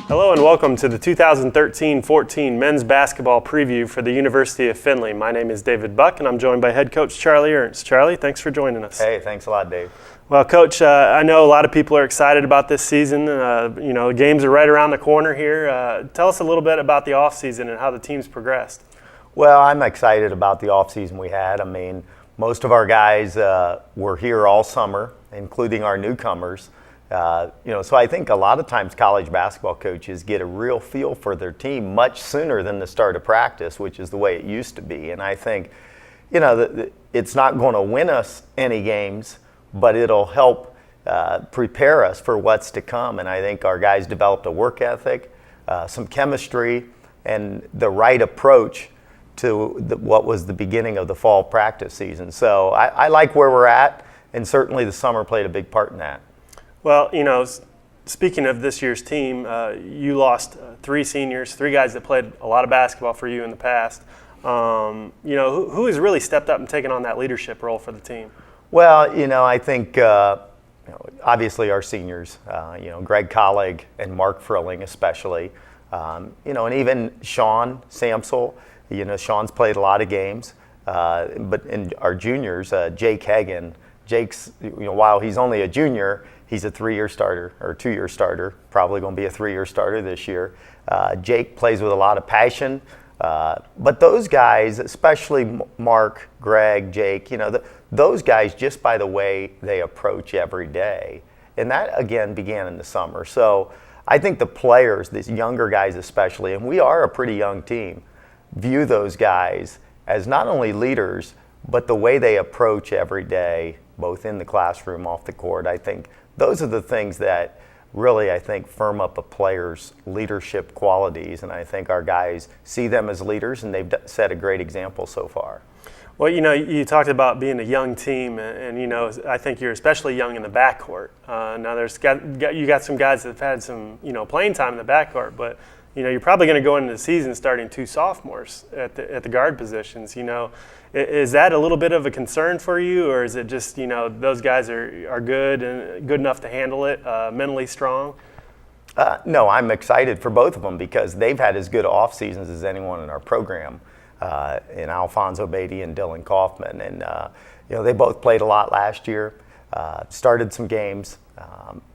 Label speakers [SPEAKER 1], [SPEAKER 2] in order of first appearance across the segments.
[SPEAKER 1] Hello and welcome to the 2013-14 men's basketball preview for the University of Findlay. My name is David Buck and I'm joined by head coach Charlie Ernst. Charlie, thanks for joining us.
[SPEAKER 2] Hey, thanks a lot, Dave.
[SPEAKER 1] Well, Coach, I know a lot of people are excited about this season. The games are right around the corner here. Tell us a little bit about the offseason and how the team's progressed.
[SPEAKER 2] Well, I'm excited about the offseason we had. I mean, most of our guys were here all summer, including our newcomers. So I think a lot of times college basketball coaches get a real feel for their team much sooner than the start of practice, which is the way it used to be. And I think, it's not going to win us any games, but it'll help prepare us for what's to come. And I think our guys developed a work ethic, some chemistry, and the right approach to what was the beginning of the fall practice season. So I like where we're at, and certainly the summer played a big part in that.
[SPEAKER 1] Well, speaking of this year's team, you lost three seniors, three guys that played a lot of basketball for you in the past. Who has really stepped up and taken on that leadership role for the team?
[SPEAKER 2] Well, I think obviously our seniors, Greg Collig and Mark Frilling especially, and even Sean Samsel. Sean's played a lot of games, but in our juniors, Jake Hagan. Jake's, while he's only a junior, he's a 3-year starter or 2-year starter, probably going to be a 3-year starter this year. Jake plays with a lot of passion. But those guys, especially Mark, Greg, Jake, those guys, just by the way they approach every day. And that, again, began in the summer. So I think the players, these younger guys especially, and we are a pretty young team, view those guys as not only leaders, but the way they approach every day, both in the classroom, off the court. I think those are the things that really, firm up a player's leadership qualities, and I think our guys see them as leaders, and they've set a great example so far.
[SPEAKER 1] Well, you talked about being a young team, and I think you're especially young in the backcourt. Now, you got some guys that have had some playing time in the backcourt, but you're probably going to go into the season starting two sophomores at the guard positions. Is that a little bit of a concern for you, or is it just those guys are good and good enough to handle it, mentally strong?
[SPEAKER 2] No, I'm excited for both of them because they've had as good off seasons as anyone in our program, in Alfonso Beatty and Dylan Kaufman, and they both played a lot last year, started some games.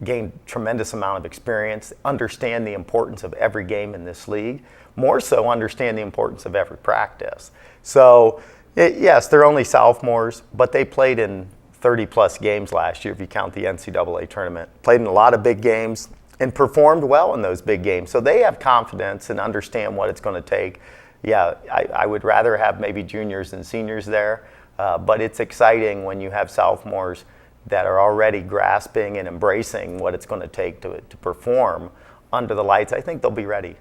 [SPEAKER 2] Gained tremendous amount of experience, understand the importance of every game in this league, more so understand the importance of every practice. So, yes, they're only sophomores, but they played in 30-plus games last year if you count the NCAA tournament. Played in a lot of big games and performed well in those big games. So they have confidence and understand what it's going to take. Yeah, I would rather have maybe juniors than seniors there, but it's exciting when you have sophomores that are already grasping and embracing what it's going to take to perform under the lights. I think they'll be ready.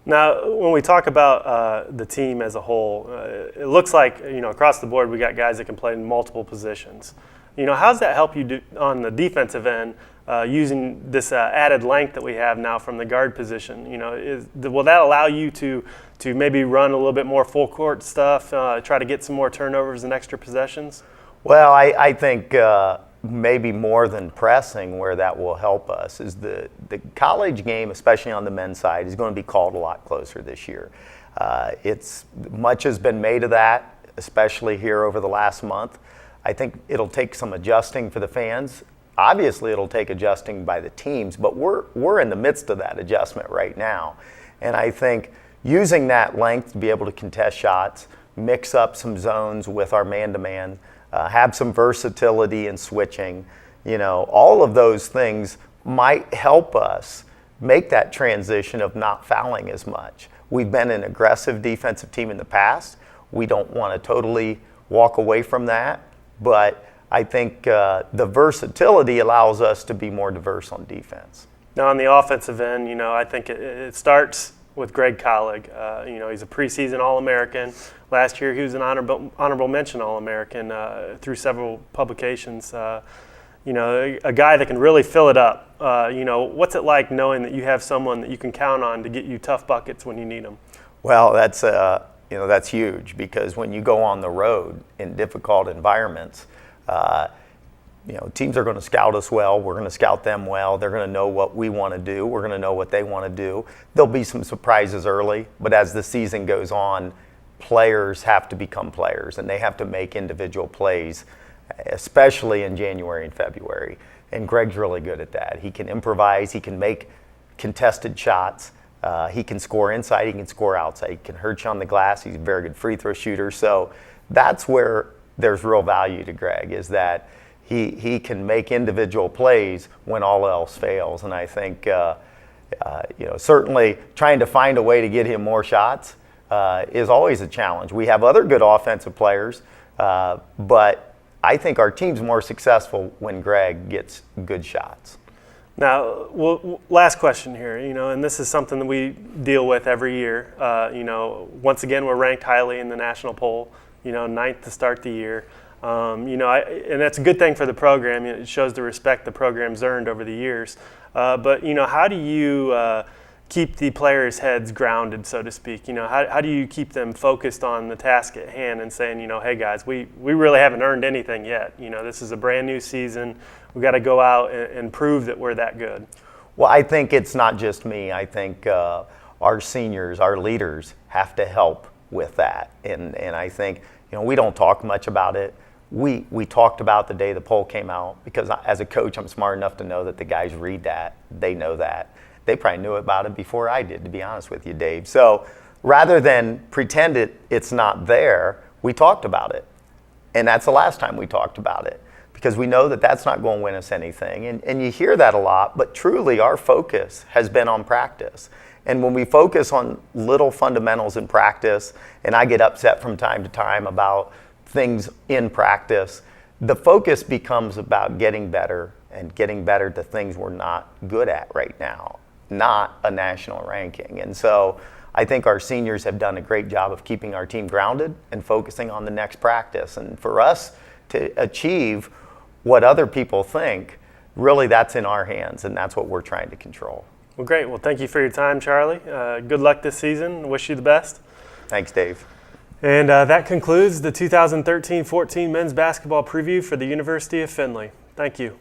[SPEAKER 1] Now, when we talk about the team as a whole, it looks like across the board we got guys that can play in multiple positions. How does that help you do on the defensive end using this added length that we have now from the guard position? Will that allow you to maybe run a little bit more full court stuff, try to get some more turnovers and extra possessions?
[SPEAKER 2] Well, I think maybe more than pressing, where that will help us is the college game, especially on the men's side, is going to be called a lot closer this year. Much has been made of that, especially here over the last month. I think it'll take some adjusting for the fans. Obviously, it'll take adjusting by the teams, but we're in the midst of that adjustment right now. And I think using that length to be able to contest shots, mix up some zones with our man-to-man, have some versatility in switching, all of those things might help us make that transition of not fouling as much. We've been an aggressive defensive team in the past. We don't want to totally walk away from that, but I think the versatility allows us to be more diverse on defense.
[SPEAKER 1] Now, on the offensive end, I think it starts with Greg Collig. He's a preseason All-American. Last year, he was an honorable mention All-American through several publications. A guy that can really fill it up. What's it like knowing that you have someone that you can count on to get you tough buckets when you need them?
[SPEAKER 2] Well, that's huge because when you go on the road in difficult environments, teams are going to scout us well. We're going to scout them well. They're going to know what we want to do. We're going to know what they want to do. There'll be some surprises early, but as the season goes on, players have to become players, and they have to make individual plays, especially in January and February. And Greg's really good at that. He can improvise. He can make contested shots. He can score inside. He can score outside. He can hurt you on the glass. He's a very good free throw shooter. So that's where there's real value to Greg, is that he can make individual plays when all else fails. And I think, certainly trying to find a way to get him more shots is always a challenge. We have other good offensive players, but I think our team's more successful when Greg gets good shots.
[SPEAKER 1] Now, last question here, and this is something that we deal with every year. Once again, we're ranked highly in the national poll, 9th to start the year. And that's a good thing for the program. It shows the respect the program's earned over the years. But how do you keep the players' heads grounded, so to speak? How do you keep them focused on the task at hand and saying, hey guys, we really haven't earned anything yet. This is a brand new season. We've got to go out and prove that we're that good.
[SPEAKER 2] Well, I think it's not just me. I think our seniors, our leaders, have to help with that. And I think, we don't talk much about it. We talked about the day the poll came out, because as a coach, I'm smart enough to know that the guys read that. They know that. They probably knew about it before I did, to be honest with you, Dave. So rather than pretend it's not there, we talked about it. And that's the last time we talked about it, because we know that that's not going to win us anything. And you hear that a lot, but truly our focus has been on practice. And when we focus on little fundamentals in practice, and I get upset from time to time about things in practice, the focus becomes about getting better and getting better to things we're not good at right now, not a national ranking. And so I think our seniors have done a great job of keeping our team grounded and focusing on the next practice. And for us to achieve what other people think, really that's in our hands, and that's what we're trying to control.
[SPEAKER 1] Well, great. Well, thank you for your time, Charlie. Good luck this season. Wish you the best.
[SPEAKER 2] Thanks, Dave.
[SPEAKER 1] And that concludes the 2013-14 men's basketball preview for the University of Findlay. Thank you.